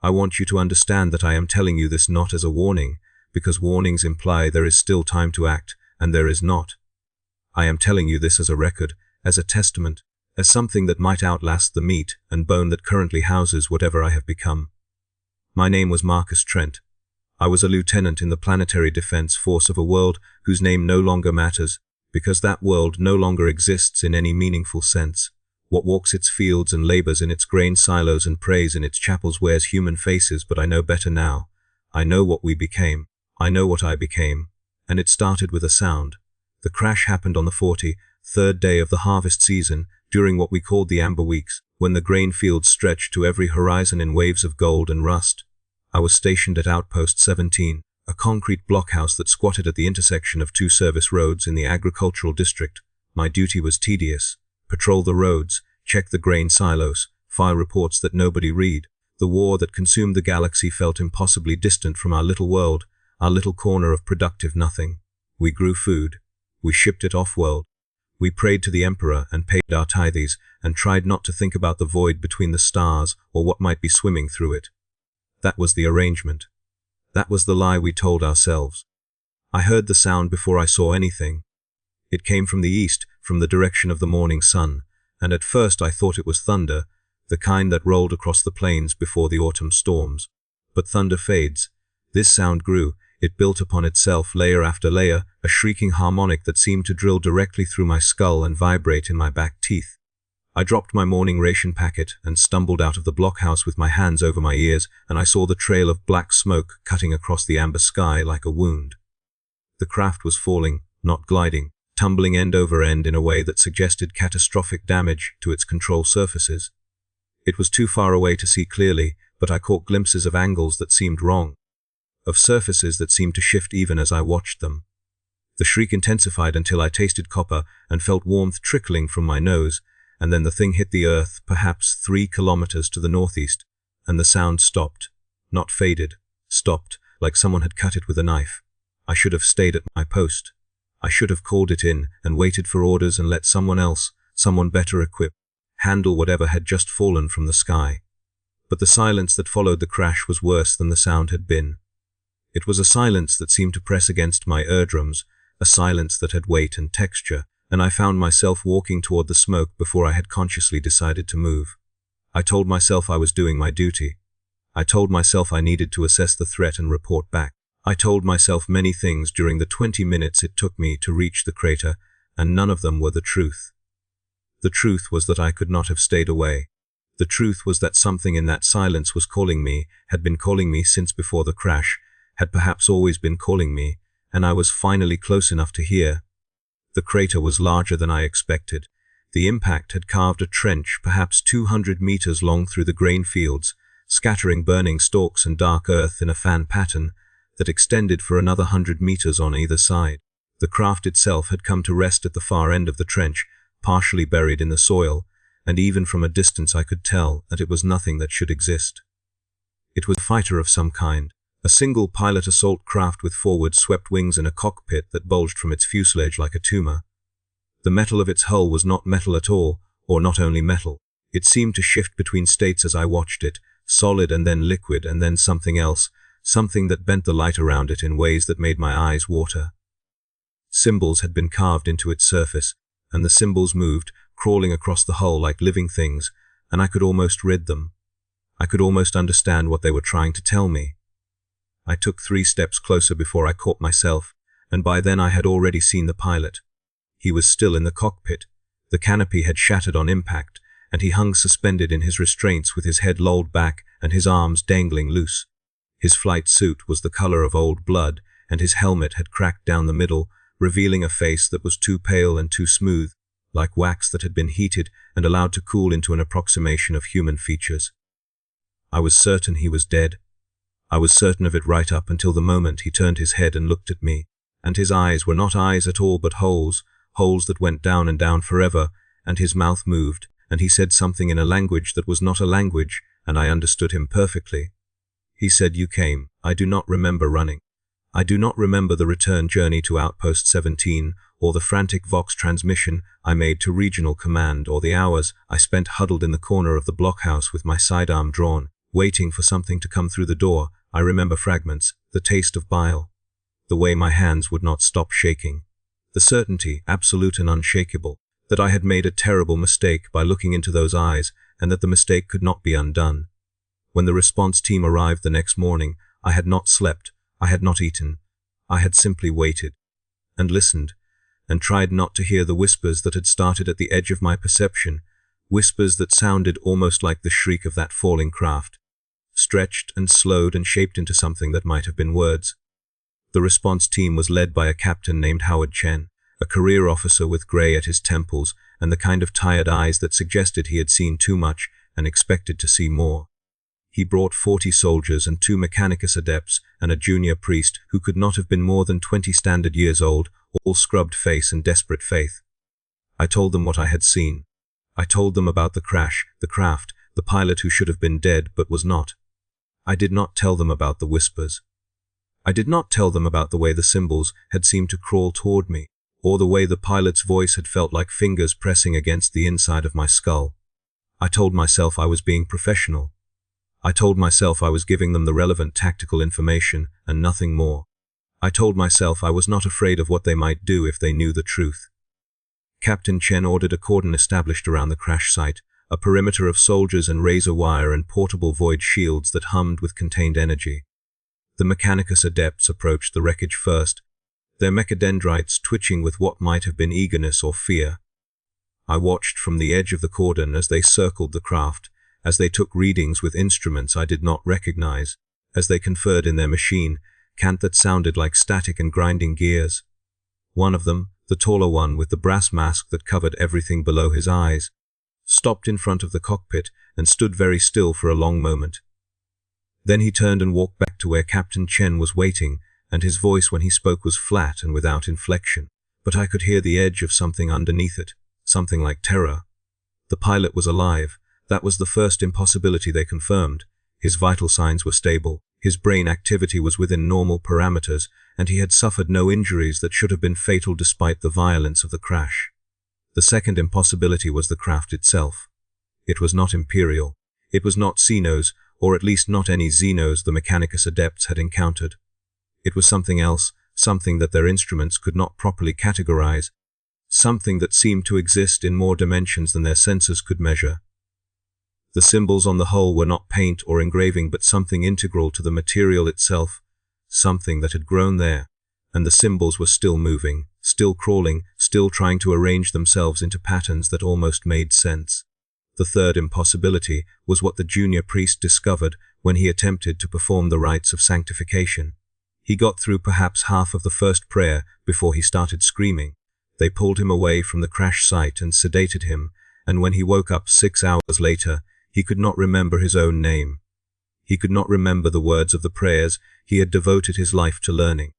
I want you to understand that I am telling you this not as a warning, because warnings imply there is still time to act, and there is not. I am telling you this as a record, as a testament, as something that might outlast the meat and bone that currently houses whatever I have become. My name was Marcus Trent. I was a lieutenant in the planetary defense force of a world whose name no longer matters, because that world no longer exists in any meaningful sense. What walks its fields and labors in its grain silos and prays in its chapels wears human faces, but I know better now. I know what we became. I know what I became. And it started with a sound. The crash happened on the 43rd day of the harvest season, during what we called the Amber Weeks, when the grain fields stretched to every horizon in waves of gold and rust. I was stationed at Outpost 17, a concrete blockhouse that squatted at the intersection of two service roads in the agricultural district. My duty was tedious. Patrol the roads, check the grain silos, file reports that nobody read. The war that consumed the galaxy felt impossibly distant from our little world, our little corner of productive nothing. We grew food. We shipped it off-world. We prayed to the Emperor and paid our tithes and tried not to think about the void between the stars or what might be swimming through it. That was the arrangement. That was the lie we told ourselves. I heard the sound before I saw anything. It came from the east, from the direction of the morning sun, and at first I thought it was thunder, the kind that rolled across the plains before the autumn storms. But thunder fades. This sound grew. It built upon itself, layer after layer, a shrieking harmonic that seemed to drill directly through my skull and vibrate in my back teeth. I dropped my morning ration packet and stumbled out of the blockhouse with my hands over my ears, and I saw the trail of black smoke cutting across the amber sky like a wound. The craft was falling, not gliding, tumbling end over end in a way that suggested catastrophic damage to its control surfaces. It was too far away to see clearly, but I caught glimpses of angles that seemed wrong, of surfaces that seemed to shift even as I watched them. The shriek intensified until I tasted copper and felt warmth trickling from my nose, and then the thing hit the earth, perhaps 3 kilometers to the northeast, and the sound stopped, not faded, stopped, like someone had cut it with a knife. I should have stayed at my post. I should have called it in and waited for orders and let someone else, someone better equipped, handle whatever had just fallen from the sky. But the silence that followed the crash was worse than the sound had been. It was a silence that seemed to press against my eardrums, a silence that had weight and texture, and I found myself walking toward the smoke before I had consciously decided to move. I told myself I was doing my duty. I told myself I needed to assess the threat and report back. I told myself many things during the 20 minutes it took me to reach the crater, and none of them were the truth. The truth was that I could not have stayed away. The truth was that something in that silence was calling me, had been calling me since before the crash, had perhaps always been calling me, and I was finally close enough to hear. The crater was larger than I expected. The impact had carved a trench perhaps 200 meters long through the grain fields, scattering burning stalks and dark earth in a fan pattern that extended for another 100 meters on either side. The craft itself had come to rest at the far end of the trench, partially buried in the soil, and even from a distance I could tell that it was nothing that should exist. It was a fighter of some kind, a single pilot assault craft with forward swept wings and a cockpit that bulged from its fuselage like a tumor. The metal of its hull was not metal at all, or not only metal. It seemed to shift between states as I watched it, solid and then liquid and then something else, something that bent the light around it in ways that made my eyes water. Symbols had been carved into its surface, and the symbols moved, crawling across the hull like living things, and I could almost read them. I could almost understand what they were trying to tell me. I took 3 steps closer before I caught myself, and by then I had already seen the pilot. He was still in the cockpit. The canopy had shattered on impact, and he hung suspended in his restraints with his head lolled back and his arms dangling loose. His flight suit was the color of old blood, and his helmet had cracked down the middle, revealing a face that was too pale and too smooth, like wax that had been heated and allowed to cool into an approximation of human features. I was certain he was dead. I was certain of it right up until the moment he turned his head and looked at me, and his eyes were not eyes at all but holes, holes that went down and down forever, and his mouth moved, and he said something in a language that was not a language, and I understood him perfectly. He said, "You came. I do not remember running. I do not remember the return journey to Outpost 17, or the frantic Vox transmission I made to Regional Command, or the hours I spent huddled in the corner of the blockhouse with my sidearm drawn, waiting for something to come through the door. I remember fragments, the taste of bile, the way my hands would not stop shaking, the certainty, absolute and unshakable, that I had made a terrible mistake by looking into those eyes, and that the mistake could not be undone. When the response team arrived the next morning, I had not slept, I had not eaten, I had simply waited, and listened, and tried not to hear the whispers that had started at the edge of my perception, whispers that sounded almost like the shriek of that falling craft, stretched and slowed and shaped into something that might have been words. The response team was led by a captain named Howard Chen, a career officer with grey at his temples and the kind of tired eyes that suggested he had seen too much and expected to see more. He brought 40 soldiers and 2 Mechanicus adepts and a junior priest who could not have been more than 20 standard years old, all scrubbed face and desperate faith. I told them what I had seen. I told them about the crash, the craft, the pilot who should have been dead but was not. I did not tell them about the whispers. I did not tell them about the way the symbols had seemed to crawl toward me, or the way the pilot's voice had felt like fingers pressing against the inside of my skull. I told myself I was being professional. I told myself I was giving them the relevant tactical information and nothing more. I told myself I was not afraid of what they might do if they knew the truth. Captain Chen ordered a cordon established around the crash site, a perimeter of soldiers and razor wire and portable void shields that hummed with contained energy. The Mechanicus adepts approached the wreckage first, their mechadendrites twitching with what might have been eagerness or fear. I watched from the edge of the cordon as they circled the craft, as they took readings with instruments I did not recognize, as they conferred in their machine, cant that sounded like static and grinding gears. One of them, the taller one with the brass mask that covered everything below his eyes, stopped in front of the cockpit and stood very still for a long moment. Then he turned and walked back to where Captain Chen was waiting, and his voice when he spoke was flat and without inflection, but I could hear the edge of something underneath it, something like terror. The pilot was alive. That was the first impossibility they confirmed. His vital signs were stable, his brain activity was within normal parameters, and he had suffered no injuries that should have been fatal despite the violence of the crash. The second impossibility was the craft itself. It was not Imperial. It was not Xenos, or at least not any Xenos the Mechanicus adepts had encountered. It was something else, something that their instruments could not properly categorize, something that seemed to exist in more dimensions than their sensors could measure. The symbols on the hull were not paint or engraving but something integral to the material itself, something that had grown there, and the symbols were still moving, still crawling, still trying to arrange themselves into patterns that almost made sense. The third impossibility was what the junior priest discovered when he attempted to perform the rites of sanctification. He got through perhaps half of the first prayer before he started screaming. They pulled him away from the crash site and sedated him, and when he woke up 6 hours later, he could not remember his own name. He could not remember the words of the prayers he had devoted his life to learning.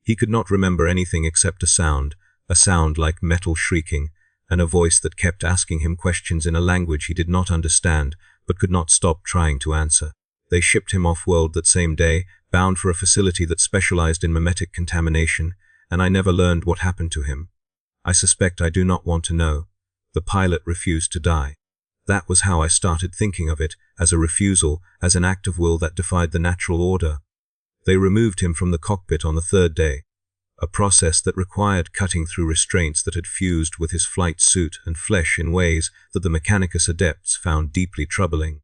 He could not remember anything except a sound like metal shrieking, and a voice that kept asking him questions in a language he did not understand, but could not stop trying to answer. They shipped him off-world that same day, bound for a facility that specialized in memetic contamination, and I never learned what happened to him. I suspect I do not want to know. The pilot refused to die. That was how I started thinking of it, as a refusal, as an act of will that defied the natural order. They removed him from the cockpit on the 3rd day, a process that required cutting through restraints that had fused with his flight suit and flesh in ways that the Mechanicus adepts found deeply troubling.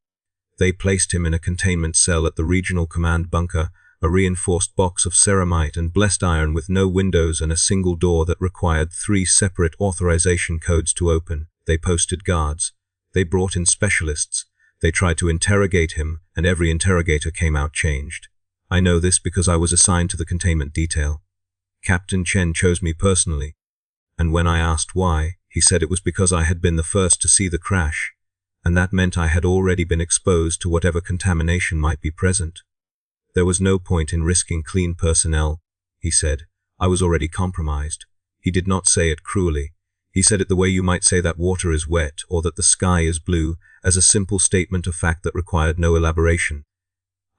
They placed him in a containment cell at the regional command bunker, a reinforced box of ceramite and blessed iron with no windows and a single door that required 3 separate authorization codes to open. They posted guards. They brought in specialists. They tried to interrogate him, and every interrogator came out changed. I know this because I was assigned to the containment detail. Captain Chen chose me personally, and when I asked why, he said it was because I had been the first to see the crash, and that meant I had already been exposed to whatever contamination might be present. There was no point in risking clean personnel, he said. I was already compromised. He did not say it cruelly. He said it the way you might say that water is wet or that the sky is blue, as a simple statement of fact that required no elaboration.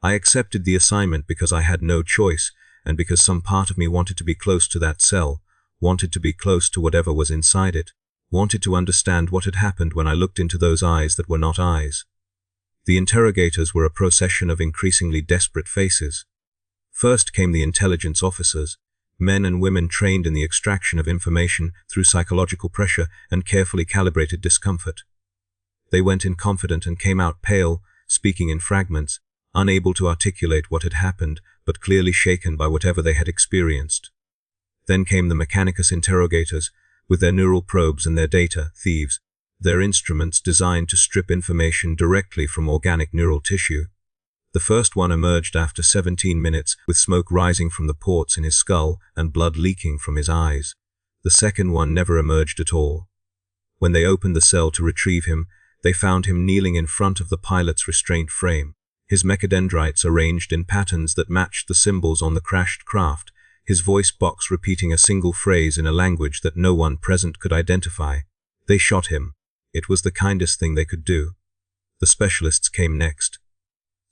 I accepted the assignment because I had no choice, and because some part of me wanted to be close to that cell, wanted to be close to whatever was inside it, wanted to understand what had happened when I looked into those eyes that were not eyes. The interrogators were a procession of increasingly desperate faces. First came the intelligence officers, men and women trained in the extraction of information through psychological pressure and carefully calibrated discomfort. They went in confident and came out pale, speaking in fragments, unable to articulate what had happened, but clearly shaken by whatever they had experienced. Then came the mechanicus interrogators, with their neural probes and their data, thieves, their instruments designed to strip information directly from organic neural tissue. The first one emerged after 17 minutes, with smoke rising from the ports in his skull and blood leaking from his eyes. The second one never emerged at all. When they opened the cell to retrieve him, they found him kneeling in front of the pilot's restraint frame, his mechadendrites arranged in patterns that matched the symbols on the crashed craft, his voice box repeating a single phrase in a language that no one present could identify. They shot him. It was the kindest thing they could do. The specialists came next.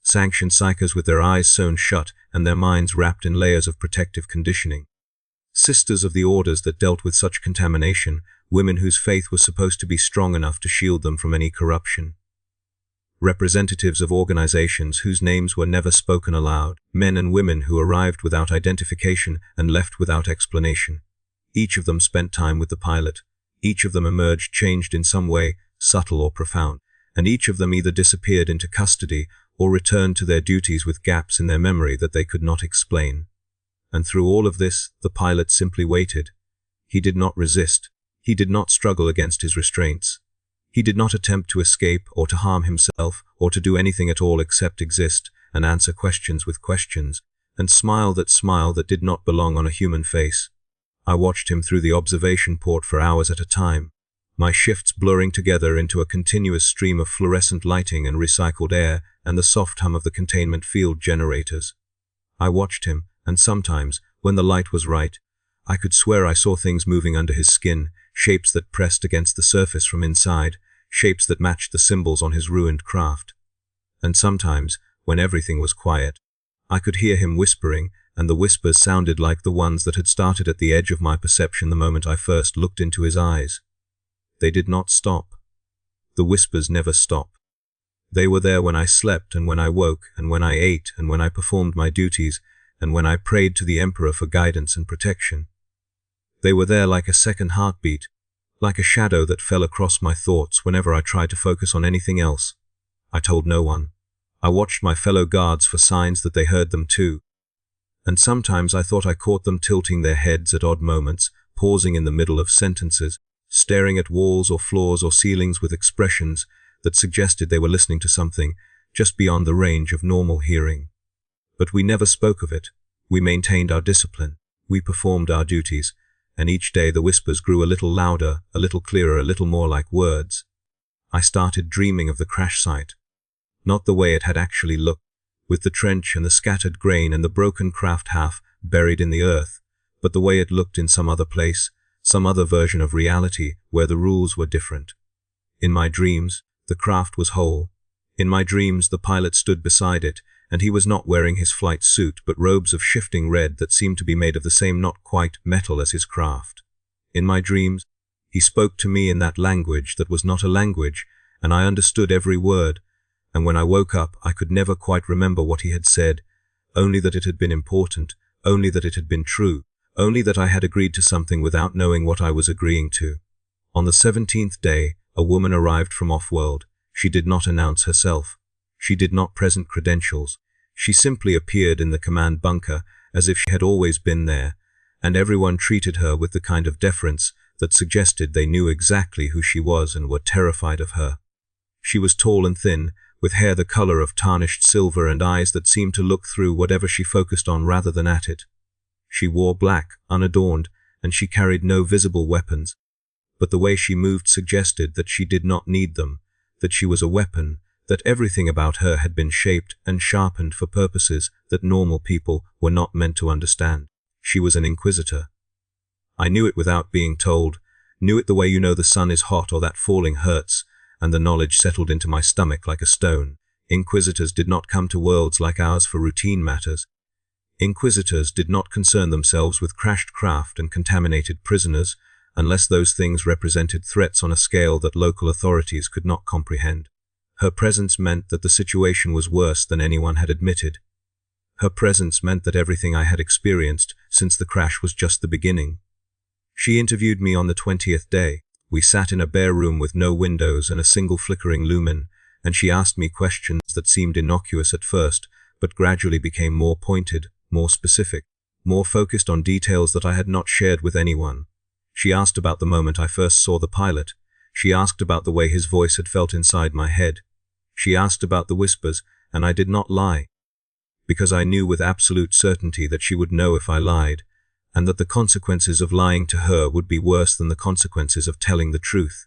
Sanctioned psychers with their eyes sewn shut and their minds wrapped in layers of protective conditioning. Sisters of the orders that dealt with such contamination, women whose faith was supposed to be strong enough to shield them from any corruption. Representatives of organizations whose names were never spoken aloud, men and women who arrived without identification and left without explanation. Each of them spent time with the pilot. Each of them emerged changed in some way, subtle or profound, and each of them either disappeared into custody or returned to their duties with gaps in their memory that they could not explain. And through all of this, the pilot simply waited. He did not resist. He did not struggle against his restraints. He did not attempt to escape or to harm himself or to do anything at all except exist and answer questions with questions and smile that did not belong on a human face. I watched him through the observation port for hours at a time, my shifts blurring together into a continuous stream of fluorescent lighting and recycled air and the soft hum of the containment field generators. I watched him, and sometimes, when the light was right, I could swear I saw things moving under his skin, shapes that pressed against the surface from inside, shapes that matched the symbols on his ruined craft. And sometimes, when everything was quiet, I could hear him whispering, and the whispers sounded like the ones that had started at the edge of my perception the moment I first looked into his eyes. They did not stop. The whispers never stop. They were there when I slept and when I woke and when I ate and when I performed my duties and when I prayed to the Emperor for guidance and protection. They were there like a second heartbeat, like a shadow that fell across my thoughts whenever I tried to focus on anything else. I told no one. I watched my fellow guards for signs that they heard them too. And sometimes I thought I caught them tilting their heads at odd moments, pausing in the middle of sentences, staring at walls or floors or ceilings with expressions that suggested they were listening to something just beyond the range of normal hearing. But we never spoke of it. We maintained our discipline. We performed our duties. And each day the whispers grew a little louder, a little clearer, a little more like words. I started dreaming of the crash site. Not the way it had actually looked, with the trench and the scattered grain and the broken craft half buried in the earth, but the way it looked in some other place, some other version of reality where the rules were different. In my dreams, the craft was whole. In my dreams, the pilot stood beside it, and he was not wearing his flight suit but robes of shifting red that seemed to be made of the same not quite metal as his craft. In my dreams, he spoke to me in that language that was not a language, and I understood every word, and when I woke up I could never quite remember what he had said, only that it had been important, only that it had been true, only that I had agreed to something without knowing what I was agreeing to. On the 17th day, a woman arrived from off-world. She did not announce herself. She did not present credentials. She simply appeared in the command bunker as if she had always been there, and everyone treated her with the kind of deference that suggested they knew exactly who she was and were terrified of her. She was tall and thin, with hair the color of tarnished silver and eyes that seemed to look through whatever she focused on rather than at it. She wore black, unadorned, and she carried no visible weapons. But the way she moved suggested that she did not need them, that she was a weapon, that everything about her had been shaped and sharpened for purposes that normal people were not meant to understand. She was an inquisitor. I knew it without being told, knew it the way you know the sun is hot or that falling hurts, and the knowledge settled into my stomach like a stone. Inquisitors did not come to worlds like ours for routine matters. Inquisitors did not concern themselves with crashed craft and contaminated prisoners, unless those things represented threats on a scale that local authorities could not comprehend. Her presence meant that the situation was worse than anyone had admitted. Her presence meant that everything I had experienced since the crash was just the beginning. She interviewed me on the 20th day. We sat in a bare room with no windows and a single flickering lumen, and she asked me questions that seemed innocuous at first, but gradually became more pointed, more specific, more focused on details that I had not shared with anyone. She asked about the moment I first saw the pilot. She asked about the way his voice had felt inside my head. She asked about the whispers, and I did not lie, because I knew with absolute certainty that she would know if I lied, and that the consequences of lying to her would be worse than the consequences of telling the truth.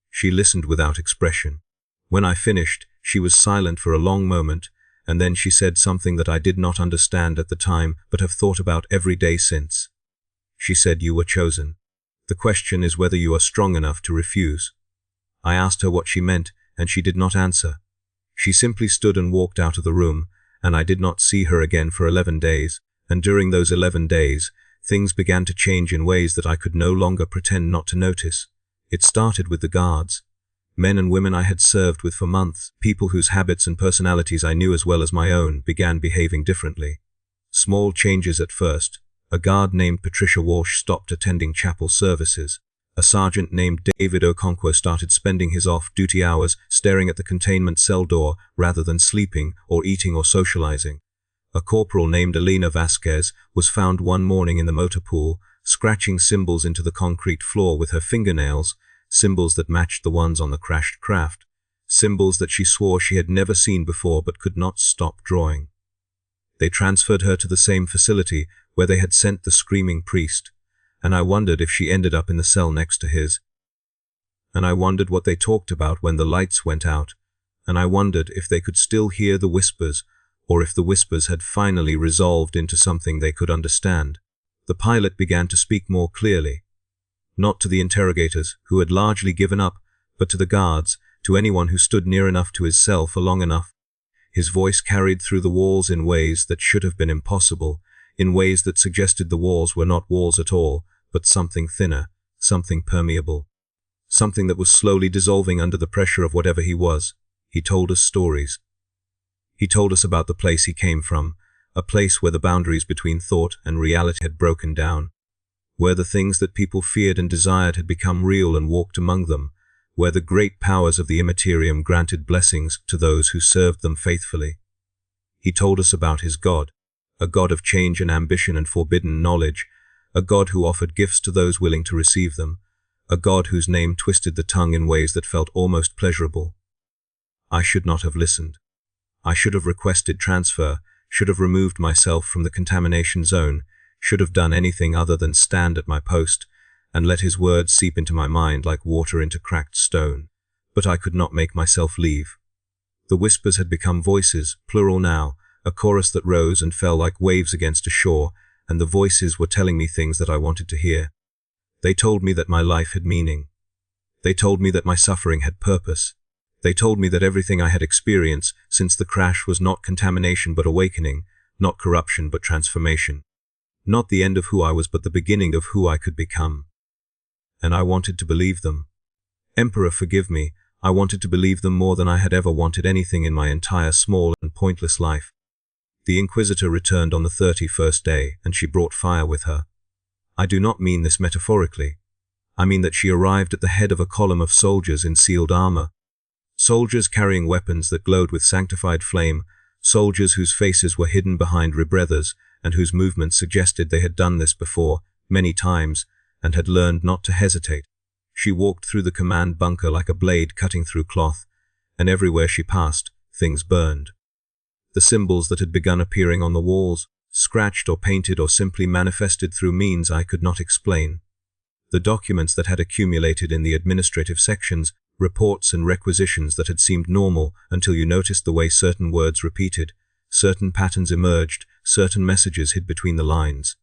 She listened without expression. When I finished, she was silent for a long moment, and then she said something that I did not understand at the time but have thought about every day since. She said, "You were chosen. The question is whether you are strong enough to refuse." I asked her what she meant, and she did not answer. She simply stood and walked out of the room, and I did not see her again for 11 days, and during those 11 days, things began to change in ways that I could no longer pretend not to notice. It started with the guards. Men and women I had served with for months, people whose habits and personalities I knew as well as my own, began behaving differently. Small changes at first. A guard named Patricia Walsh stopped attending chapel services. A sergeant named David Okonkwo started spending his off-duty hours staring at the containment cell door rather than sleeping or eating or socializing. A corporal named Elena Vasquez was found one morning in the motor pool, scratching symbols into the concrete floor with her fingernails, symbols that matched the ones on the crashed craft, symbols that she swore she had never seen before but could not stop drawing. They transferred her to the same facility where they had sent the screaming priest, and I wondered if she ended up in the cell next to his. And I wondered what they talked about when the lights went out, and I wondered if they could still hear the whispers, or if the whispers had finally resolved into something they could understand. The pilot began to speak more clearly. Not to the interrogators, who had largely given up, but to the guards, to anyone who stood near enough to his cell for long enough. His voice carried through the walls in ways that should have been impossible, in ways that suggested the walls were not walls at all, but something thinner, something permeable, something that was slowly dissolving under the pressure of whatever he was. He told us stories. He told us about the place he came from, a place where the boundaries between thought and reality had broken down, where the things that people feared and desired had become real and walked among them, where the great powers of the Imperium granted blessings to those who served them faithfully. He told us about his God, a God of change and ambition and forbidden knowledge, a God who offered gifts to those willing to receive them, a God whose name twisted the tongue in ways that felt almost pleasurable. I should not have listened. I should have requested transfer, should have removed myself from the contamination zone, should have done anything other than stand at my post and let his words seep into my mind like water into cracked stone. But I could not make myself leave. The whispers had become voices, plural now, a chorus that rose and fell like waves against a shore, and the voices were telling me things that I wanted to hear. They told me that my life had meaning. They told me that my suffering had purpose. They told me that everything I had experienced since the crash was not contamination but awakening, not corruption but transformation. Not the end of who I was but the beginning of who I could become. And I wanted to believe them. Emperor, forgive me, I wanted to believe them more than I had ever wanted anything in my entire small and pointless life. The Inquisitor returned on the 31st day, and she brought fire with her. I do not mean this metaphorically. I mean that she arrived at the head of a column of soldiers in sealed armor. Soldiers carrying weapons that glowed with sanctified flame, soldiers whose faces were hidden behind rebreathers and whose movements suggested they had done this before, many times, and had learned not to hesitate. She walked through the command bunker like a blade cutting through cloth, and everywhere she passed, things burned. The symbols that had begun appearing on the walls, scratched or painted or simply manifested through means I could not explain. The documents that had accumulated in the administrative sections, reports and requisitions that had seemed normal until you noticed the way certain words repeated, certain patterns emerged, certain messages hid between the lines.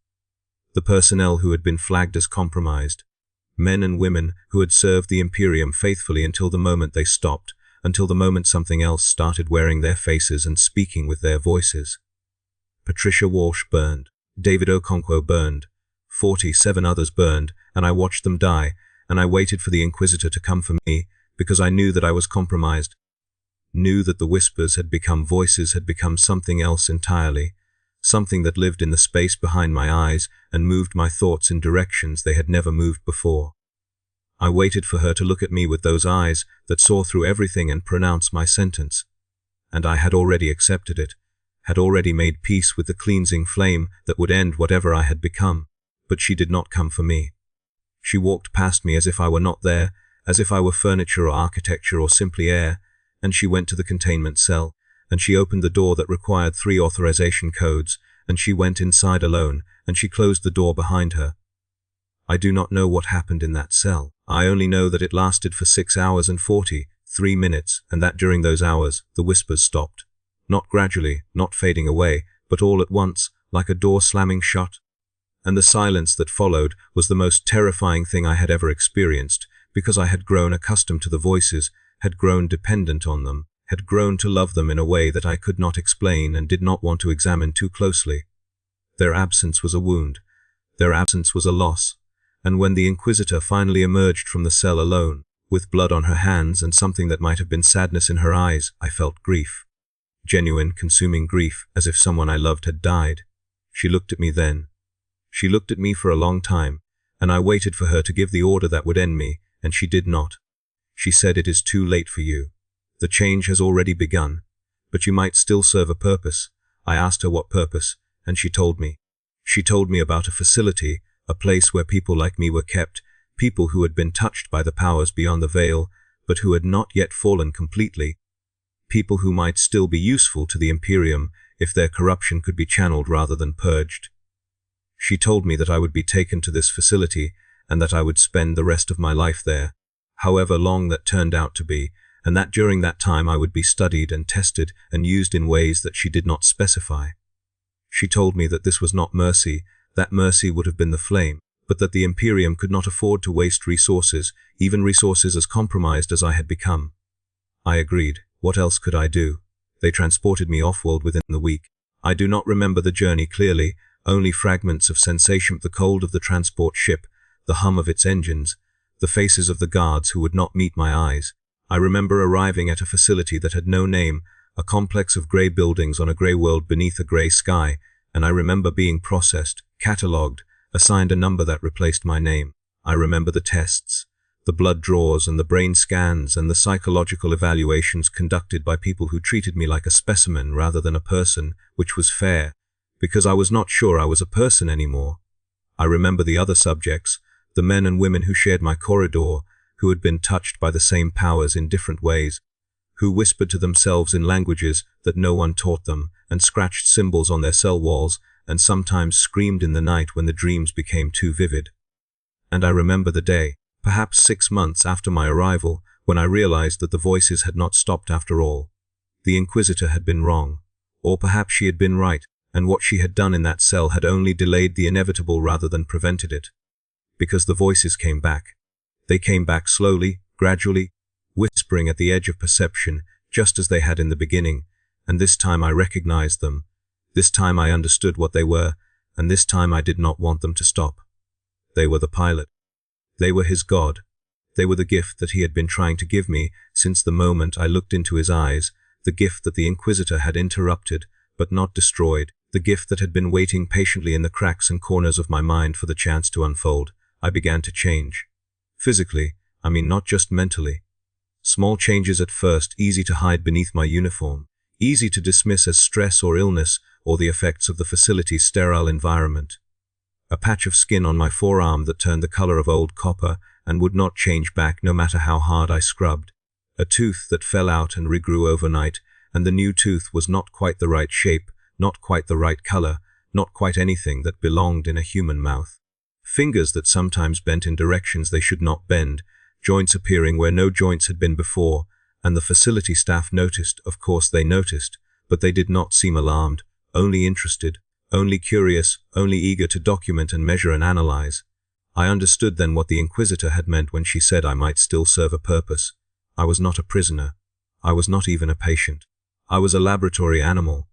The personnel who had been flagged as compromised, men and women who had served the Imperium faithfully until the moment they stopped, until the moment something else started wearing their faces and speaking with their voices. Patricia Walsh burned, David Okonkwo burned, 47 others burned, and I watched them die, and I waited for the Inquisitor to come for me, because I knew that I was compromised. knew that the whispers had become voices, had become something else entirely, something that lived in the space behind my eyes and moved my thoughts in directions they had never moved before. I waited for her to look at me with those eyes that saw through everything and pronounce my sentence. And I had already accepted it, had already made peace with the cleansing flame that would end whatever I had become. But she did not come for me. She walked past me as if I were not there, as if I were furniture or architecture or simply air, and she went to the containment cell, and she opened the door that required 3 authorization codes, and she went inside alone, and she closed the door behind her. I do not know what happened in that cell. I only know that it lasted for 6 hours and 43 minutes, and that during those hours, the whispers stopped. Not gradually, not fading away, but all at once, like a door slamming shut. And the silence that followed was the most terrifying thing I had ever experienced, because I had grown accustomed to the voices, had grown dependent on them, had grown to love them in a way that I could not explain and did not want to examine too closely. Their absence was a wound. Their absence was a loss. And when the Inquisitor finally emerged from the cell alone, with blood on her hands and something that might have been sadness in her eyes, I felt grief. Genuine, consuming grief, as if someone I loved had died. She looked at me then. She looked at me for a long time, and I waited for her to give the order that would end me, and she did not. She said, "It is too late for you. The change has already begun, but you might still serve a purpose." I asked her what purpose, and she told me. She told me about a facility, a place where people like me were kept, people who had been touched by the powers beyond the veil, but who had not yet fallen completely, people who might still be useful to the Imperium if their corruption could be channeled rather than purged. She told me that I would be taken to this facility and that I would spend the rest of my life there, however long that turned out to be, and that during that time I would be studied and tested and used in ways that she did not specify. She told me that this was not mercy, that mercy would have been the flame, but that the Imperium could not afford to waste resources, even resources as compromised as I had become. I agreed. What else could I do? They transported me off-world within the week. I do not remember the journey clearly, only fragments of sensation, the cold of the transport ship, the hum of its engines, the faces of the guards who would not meet my eyes. I remember arriving at a facility that had no name, a complex of grey buildings on a grey world beneath a grey sky, and I remember being processed, catalogued, assigned a number that replaced my name. I remember the tests, the blood draws and the brain scans and the psychological evaluations conducted by people who treated me like a specimen rather than a person, which was fair, because I was not sure I was a person anymore. I remember the other subjects, the men and women who shared my corridor, who had been touched by the same powers in different ways, who whispered to themselves in languages that no one taught them, and scratched symbols on their cell walls, and sometimes screamed in the night when the dreams became too vivid. And I remember the day, perhaps 6 months after my arrival, when I realized that the voices had not stopped after all. The Inquisitor had been wrong, or perhaps she had been right, and what she had done in that cell had only delayed the inevitable rather than prevented it. Because the voices came back. They came back slowly, gradually, whispering at the edge of perception, just as they had in the beginning, and this time I recognized them. This time I understood what they were, and this time I did not want them to stop. They were the pilot. They were his God. They were the gift that he had been trying to give me since the moment I looked into his eyes, the gift that the Inquisitor had interrupted, but not destroyed, the gift that had been waiting patiently in the cracks and corners of my mind for the chance to unfold. I began to change. Physically, I mean not just mentally. Small changes at first, easy to hide beneath my uniform, easy to dismiss as stress or illness or the effects of the facility's sterile environment. A patch of skin on my forearm that turned the color of old copper and would not change back no matter how hard I scrubbed. A tooth that fell out and regrew overnight, and the new tooth was not quite the right shape, not quite the right color, not quite anything that belonged in a human mouth. Fingers that sometimes bent in directions they should not bend, joints appearing where no joints had been before, and the facility staff noticed. Of course they noticed, but they did not seem alarmed, only interested, only curious, only eager to document and measure and analyze. I understood then what the Inquisitor had meant when she said I might still serve a purpose. I was not a prisoner. I was not even a patient. I was a laboratory animal.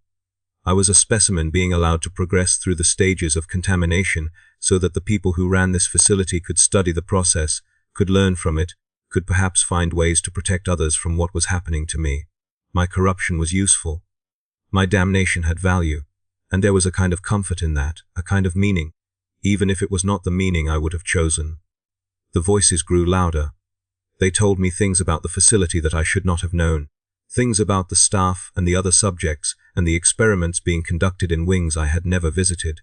I was a specimen being allowed to progress through the stages of contamination so that the people who ran this facility could study the process, could learn from it, could perhaps find ways to protect others from what was happening to me. My corruption was useful. My damnation had value, and there was a kind of comfort in that, a kind of meaning, even if it was not the meaning I would have chosen. The voices grew louder. They told me things about the facility that I should not have known, things about the staff and the other subjects and the experiments being conducted in wings I had never visited.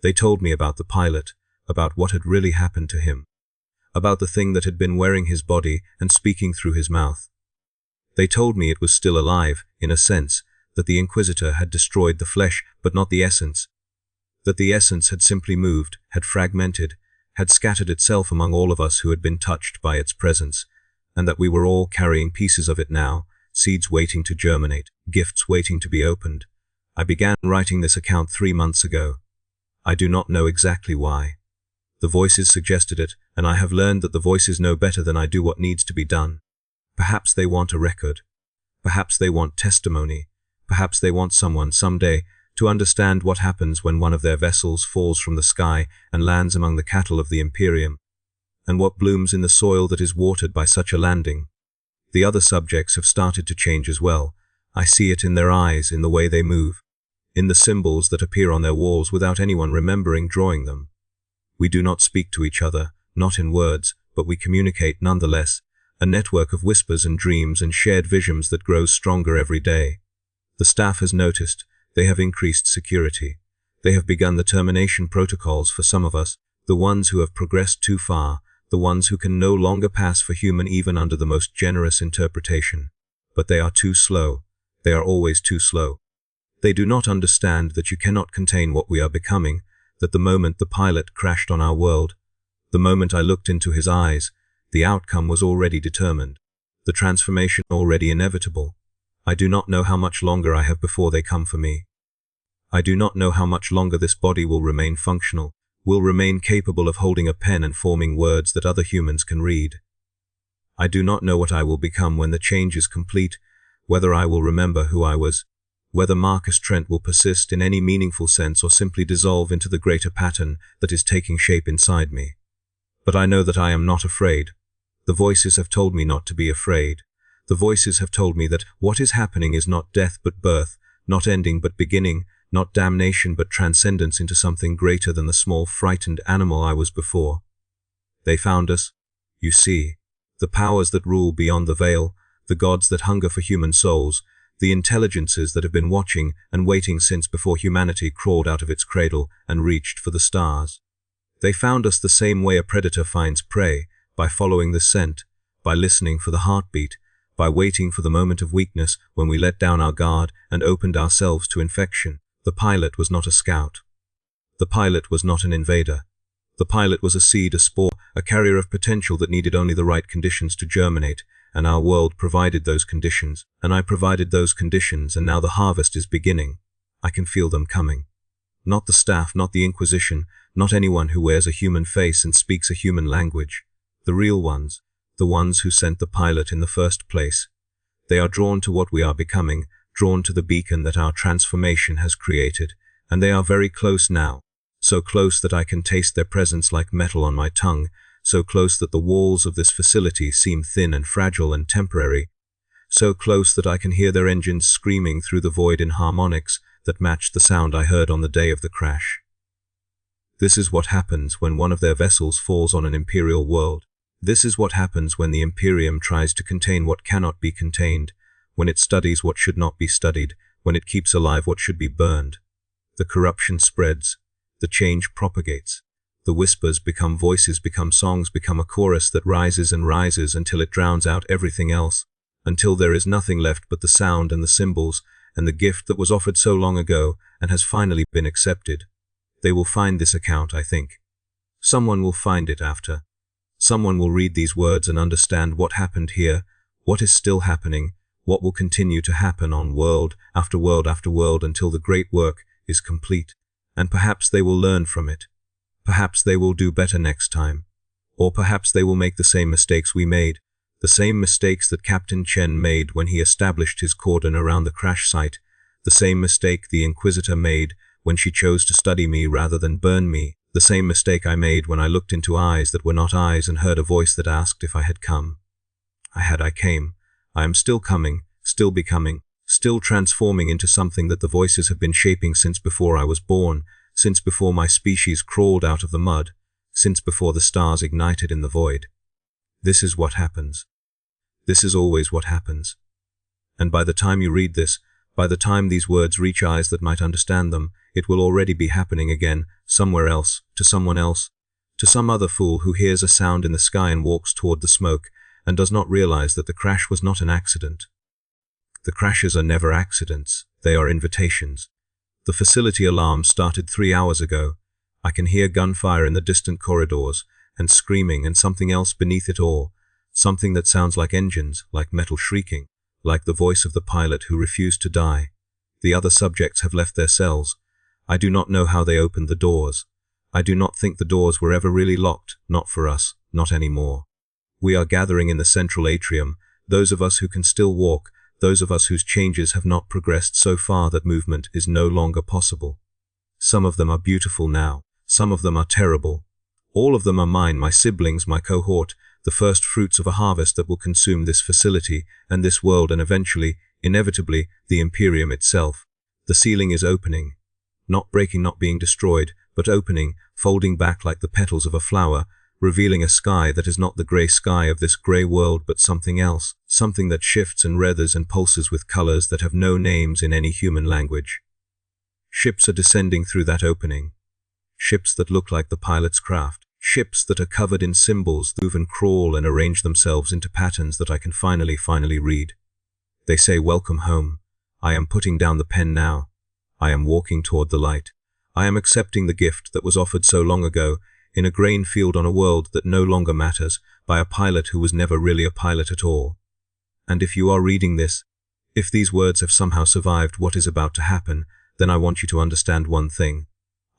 They told me about the pilot, about what had really happened to him, about the thing that had been wearing his body and speaking through his mouth. They told me it was still alive, in a sense, that the Inquisitor had destroyed the flesh but not the essence, that the essence had simply moved, had fragmented, had scattered itself among all of us who had been touched by its presence, and that we were all carrying pieces of it now, seeds waiting to germinate, gifts waiting to be opened. I began writing this account 3 months ago. I do not know exactly why. The voices suggested it, and I have learned that the voices know better than I do what needs to be done. Perhaps they want a record. Perhaps they want testimony. Perhaps they want someone, someday, to understand what happens when one of their vessels falls from the sky and lands among the cattle of the Imperium, and what blooms in the soil that is watered by such a landing. The other subjects have started to change as well. I see it in their eyes, in the way they move, in the symbols that appear on their walls without anyone remembering drawing them. We do not speak to each other, not in words, but we communicate nonetheless, a network of whispers and dreams and shared visions that grows stronger every day. The staff has noticed. They have increased security. They have begun the termination protocols for some of us, the ones who have progressed too far, the ones who can no longer pass for human even under the most generous interpretation. But they are too slow. They are always too slow. They do not understand that you cannot contain what we are becoming, that the moment the pilot crashed on our world, the moment I looked into his eyes, the outcome was already determined, the transformation already inevitable. I do not know how much longer I have before they come for me. I do not know how much longer this body will remain functional, will remain capable of holding a pen and forming words that other humans can read. I do not know what I will become when the change is complete, whether I will remember who I was, whether Marcus Trent will persist in any meaningful sense or simply dissolve into the greater pattern that is taking shape inside me. But I know that I am not afraid. The voices have told me not to be afraid. The voices have told me that what is happening is not death but birth, not ending but beginning, not damnation but transcendence into something greater than the small frightened animal I was before. They found us. You see, the powers that rule beyond the veil, the gods that hunger for human souls, the intelligences that have been watching and waiting since before humanity crawled out of its cradle and reached for the stars. They found us the same way a predator finds prey, by following the scent, by listening for the heartbeat, by waiting for the moment of weakness when we let down our guard and opened ourselves to infection. The pilot was not a scout. The pilot was not an invader. The pilot was a seed, a spore, a carrier of potential that needed only the right conditions to germinate, and our world provided those conditions, and I provided those conditions, and now the harvest is beginning. I can feel them coming. Not the staff, not the Inquisition, not anyone who wears a human face and speaks a human language. The real ones. The ones who sent the pilot in the first place. They are drawn to what we are becoming, drawn to the beacon that our transformation has created, and they are very close now, so close that I can taste their presence like metal on my tongue, so close that the walls of this facility seem thin and fragile and temporary, so close that I can hear their engines screaming through the void in harmonics that match the sound I heard on the day of the crash. This is what happens when one of their vessels falls on an Imperial world. This is what happens when the Imperium tries to contain what cannot be contained, when it studies what should not be studied, when it keeps alive what should be burned. The corruption spreads. The change propagates. The whispers become voices, become songs, become a chorus that rises and rises until it drowns out everything else, until there is nothing left but the sound and the symbols and the gift that was offered so long ago and has finally been accepted. They will find this account, I think. Someone will find it after. Someone will read these words and understand what happened here, what is still happening, what will continue to happen on world after world after world until the great work is complete, and perhaps they will learn from it. Perhaps they will do better next time. Or perhaps they will make the same mistakes we made, the same mistakes that Captain Chen made when he established his cordon around the crash site, the same mistake the Inquisitor made when she chose to study me rather than burn me, the same mistake I made when I looked into eyes that were not eyes and heard a voice that asked if I had come. I came. I am still coming, still becoming, still transforming into something that the voices have been shaping since before I was born, since before my species crawled out of the mud, since before the stars ignited in the void. This is what happens. This is always what happens. And by the time you read this, by the time these words reach eyes that might understand them, it will already be happening again, somewhere else, to someone else, to some other fool who hears a sound in the sky and walks toward the smoke, and does not realize that the crash was not an accident. The crashes are never accidents, they are invitations. The facility alarm started 3 hours ago. I can hear gunfire in the distant corridors, and screaming and something else beneath it all, something that sounds like engines, like metal shrieking, like the voice of the pilot who refused to die. The other subjects have left their cells. I do not know how they opened the doors. I do not think the doors were ever really locked, not for us, not anymore. We are gathering in the central atrium, those of us who can still walk, those of us whose changes have not progressed so far that movement is no longer possible. Some of them are beautiful now, some of them are terrible. All of them are mine, my siblings, my cohort, the first fruits of a harvest that will consume this facility and this world and eventually, inevitably, the Imperium itself. The ceiling is opening. Not breaking, not being destroyed, but opening, folding back like the petals of a flower, revealing a sky that is not the grey sky of this grey world but something else, something that shifts and wrethers and pulses with colors that have no names in any human language. Ships are descending through that opening. Ships that look like the pilot's craft. Ships that are covered in symbols, move and crawl and arrange themselves into patterns that I can finally read. They say, "Welcome home." I am putting down the pen now. I am walking toward the light. I am accepting the gift that was offered so long ago, in a grain field on a world that no longer matters, by a pilot who was never really a pilot at all. And if you are reading this, if these words have somehow survived what is about to happen, then I want you to understand one thing.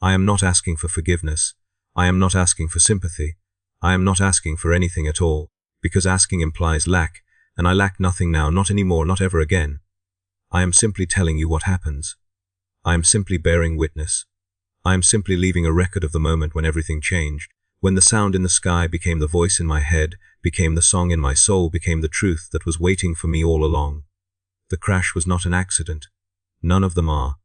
I am not asking for forgiveness. I am not asking for sympathy. I am not asking for anything at all, because asking implies lack, and I lack nothing now, not anymore, not ever again. I am simply telling you what happens. I am simply bearing witness. I am simply leaving a record of the moment when everything changed, when the sound in the sky became the voice in my head, became the song in my soul, became the truth that was waiting for me all along. The crash was not an accident. None of them are.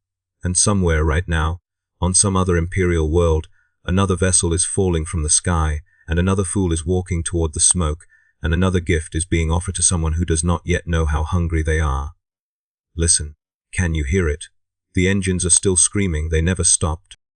And somewhere right now, on some other Imperial world, another vessel is falling from the sky, and another fool is walking toward the smoke, and another gift is being offered to someone who does not yet know how hungry they are. Listen. Can you hear it? The engines are still screaming, they never stopped.